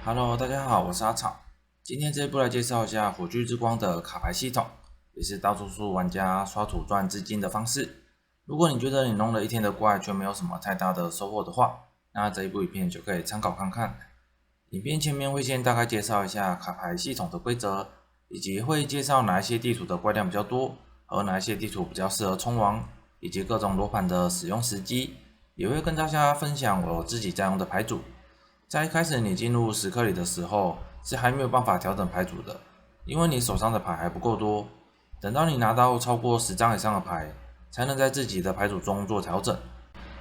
Hello，大家好，我是阿草。今天这一部来介绍一下火炬之光的卡牌系统，也是大多数玩家刷土赚资金的方式。如果你觉得你弄了一天的怪却没有什么太大的收获的话，那这一部影片就可以参考看看。影片前面会先大概介绍一下卡牌系统的规则，以及会介绍哪一些地图的怪量比较多，而哪一些地图比较适合冲王，以及各种罗盘的使用时机，也会跟大家分享我自己在用的牌组。在一开始你进入时刻里的时候，是还没有办法调整牌组的，因为你手上的牌还不够多。等到你拿到超过10张以上的牌，才能在自己的牌组中做调整。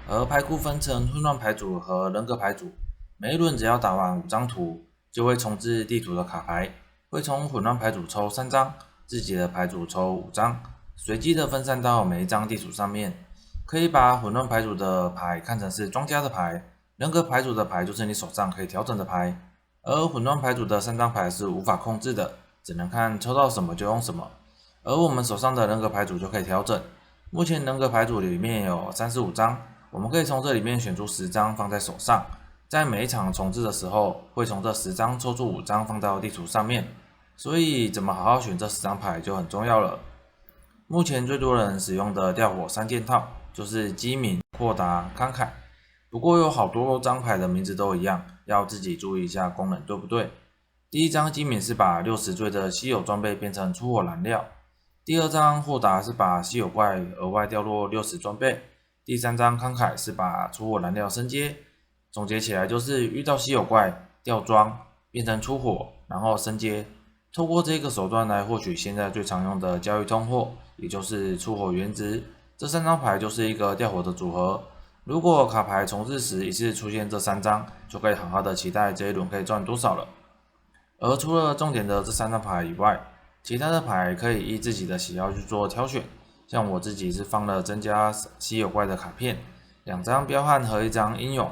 而牌库分成混乱牌组和人格牌组，每一轮只要打完5张图，就会重置地图的卡牌，会从混乱牌组抽3张，自己的牌组抽5张，随机的分散到每一张地图上面。可以把混乱牌组的牌看成是庄家的牌，人格牌组的牌就是你手上可以调整的牌，而混乱牌组的3张牌是无法控制的，只能看抽到什么就用什么。而我们手上的人格牌组就可以调整。目前人格牌组里面有35张，我们可以从这里面选出10张放在手上，在每一场重置的时候，会从这10张抽出5张放到地图上面。所以怎么好好选这10张牌就很重要了。目前最多人使用的调火3件套就是机敏、豁达、慷慨。不过有好多张牌的名字都一样，要自己注意一下功能对不对。第一张机敏是把60坠的稀有装备变成出火燃料，第二张豁达是把稀有怪额外掉落60装备，第三张慷慨是把出火燃料升阶。总结起来就是遇到稀有怪掉装变成出火，然后升阶。透过这个手段来获取现在最常用的交易通货，也就是出火原值。这3张牌就是一个调火的组合。如果卡牌重置时一次出现这3张，就可以好好的期待这一轮可以赚多少了。而除了重点的这3张牌以外，其他的牌可以依自己的喜好去做挑选。像我自己是放了增加稀有怪的卡片，2张彪悍和1张英勇。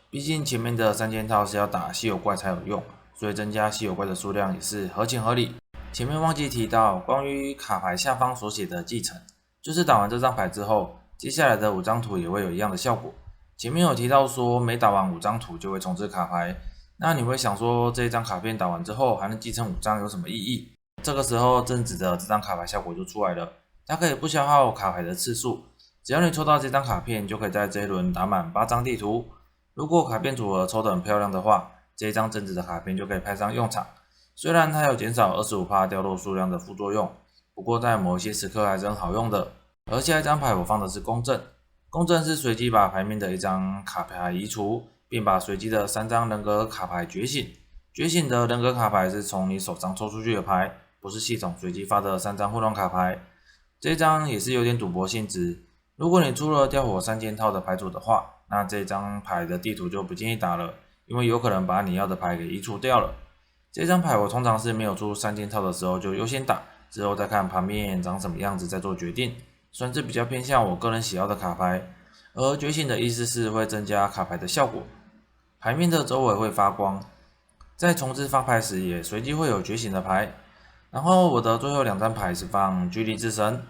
毕竟前面的3件套是要打稀有怪才有用，所以增加稀有怪的数量也是合情合理。前面忘记提到关于卡牌下方所写的继承，就是打完这张牌之后，接下来的5张图也会有一样的效果。前面有提到说每打完5张图就会重置卡牌，那你会想说这一张卡片打完之后还能继承5张有什么意义？这个时候正直的这张卡牌效果就出来了，它可以不消耗卡牌的次数，只要你抽到这张卡片，就可以在这一轮打满8张地图。如果卡片组合抽得很漂亮的话，这一张正直的卡片就可以派上用场。虽然它有减少 25% 掉落数量的副作用，不过在某一些时刻还是很好用的。而下一张牌我放的是公正，公正是随机把牌面的1张卡牌移除，并把随机的3张人格卡牌觉醒。觉醒的人格卡牌是从你手上抽出去的牌，不是系统随机发的3张混乱卡牌。这张也是有点赌博性质，如果你出了调火3件套的牌组的话，那这张牌的地图就不建议打了，因为有可能把你要的牌给移除掉了。这张牌我通常是没有出3件套的时候就优先打，之后再看盘面长什么样子再做决定，算是比较偏向我个人喜好的卡牌。而觉醒的意思是会增加卡牌的效果，牌面的周围会发光，在重置发牌时也随机会有觉醒的牌。然后我的最后2张牌是放巨力之神，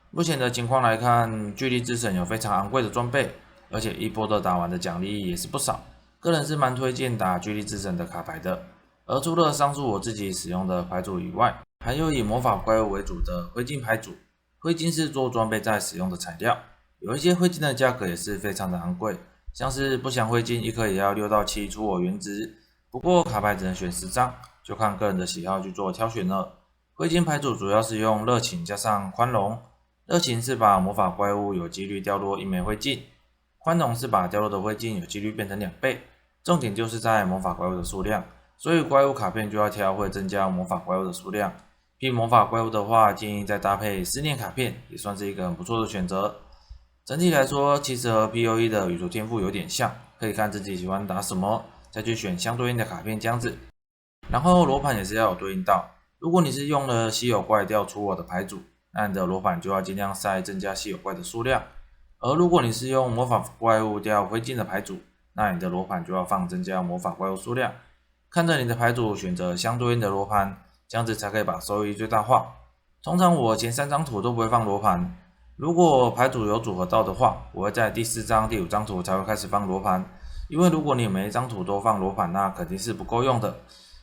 目前的情况来看，巨力之神有非常昂贵的装备，而且一波的打完的奖励也是不少，个人是蛮推荐打巨力之神的卡牌的。而除了上述我自己使用的牌组以外，还有以魔法怪物为主的灰烬牌组。灰烬是做装备在使用的材料，有一些灰烬的价格也是非常的昂贵，像是不祥灰烬一颗也要6到7出我原值，不过卡牌只能选10张，就看个人的喜好去做挑选了。灰烬牌组主要是用热情加上宽容，热情是把魔法怪物有几率掉落1枚灰烬，宽容是把掉落的灰烬有几率变成2倍，重点就是在魔法怪物的数量，所以怪物卡片就要挑会增加魔法怪物的数量。拼魔法怪物的话，建议再搭配思念卡片，也算是一个很不错的选择。整体来说，其实和 PoE 的宇宙天赋有点像，可以看自己喜欢打什么，再去选相对应的卡片这样子。然后罗盘也是要有对应到，如果你是用了稀有怪调出我的牌组，那你的罗盘就要尽量塞增加稀有怪的数量。而如果你是用魔法怪物调灰烬的牌组，那你的罗盘就要放增加魔法怪物数量。看着你的牌组选择相对应的罗盘，这样子才可以把收益最大化。通常我前3张图都不会放罗盘，如果牌组有组合到的话，我会在第4张、第5张图才会开始放罗盘。因为如果你每一张图都放罗盘，那肯定是不够用的。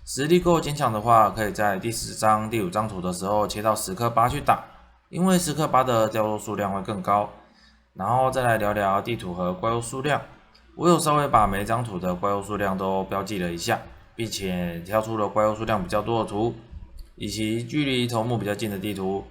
实力够坚强的话，可以在第10张、第5张图的时候切到10颗8去打，因为10颗8的掉落数量会更高。然后再来聊聊地图和怪物数量，我有稍微把每一张图的怪物数量都标记了一下，并且挑出了怪物数量比较多的图，以及距离头目比较近的地图。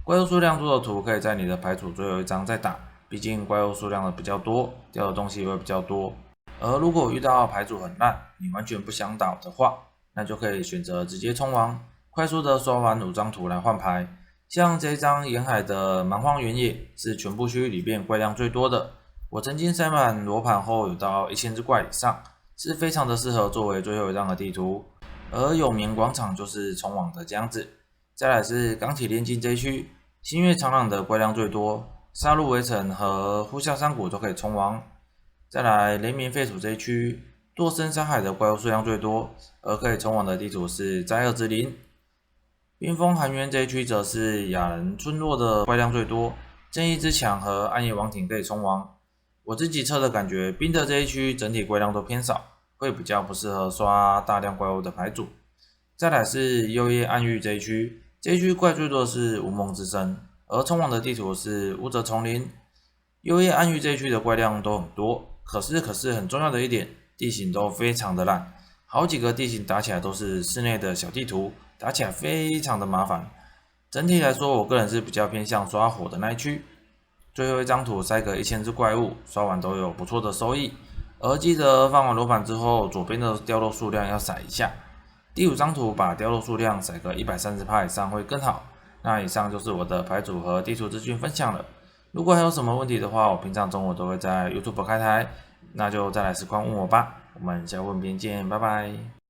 怪物数量多的图可以在你的牌组最后一张再打，毕竟怪物数量的比较多，掉的东西也会比较多。而如果遇到牌组很烂，你完全不想打的话，那就可以选择直接冲王，快速的刷完5张图来换牌。像这张沿海的蛮荒原野是全部区域里面怪量最多的，我曾经塞满罗盘后有到1000只怪以上，是非常的适合作为最后一张的地图。而永眠广场就是冲网的这样子。再来是钢铁炼金这一区，新月长廊的怪量最多，杀戮围城和呼啸山谷都可以冲王。再来雷鸣废土这一区，堕生山海的怪物数量最多，而可以冲王的地图是灾厄之林。冰封寒渊这一区则是雅人村落的怪量最多，正义之墙和暗夜王庭可以冲王。我自己测的感觉，冰的这一区整体怪量都偏少，会比较不适合刷大量怪物的牌组。再来是幽夜暗域这一区，这一区怪最多的是无梦之声，而冲王的地图是雾泽丛林。幽夜暗域这一区的怪量都很多，可是很重要的一点，地形都非常的烂，好几个地形打起来都是室内的小地图。打起来非常的麻烦，整体来说，我个人是比较偏向刷火的那一区。最后一张图塞个1000只怪物，刷完都有不错的收益。而记得放完罗盘之后，左边的掉落数量要甩一下。第5张图把掉落数量甩个130%以上会更好。那以上就是我的牌组和地图资讯分享了。如果还有什么问题的话，我平常中午都会在 YouTube 开台，那就再来实况问我吧。我们下问边见，拜拜。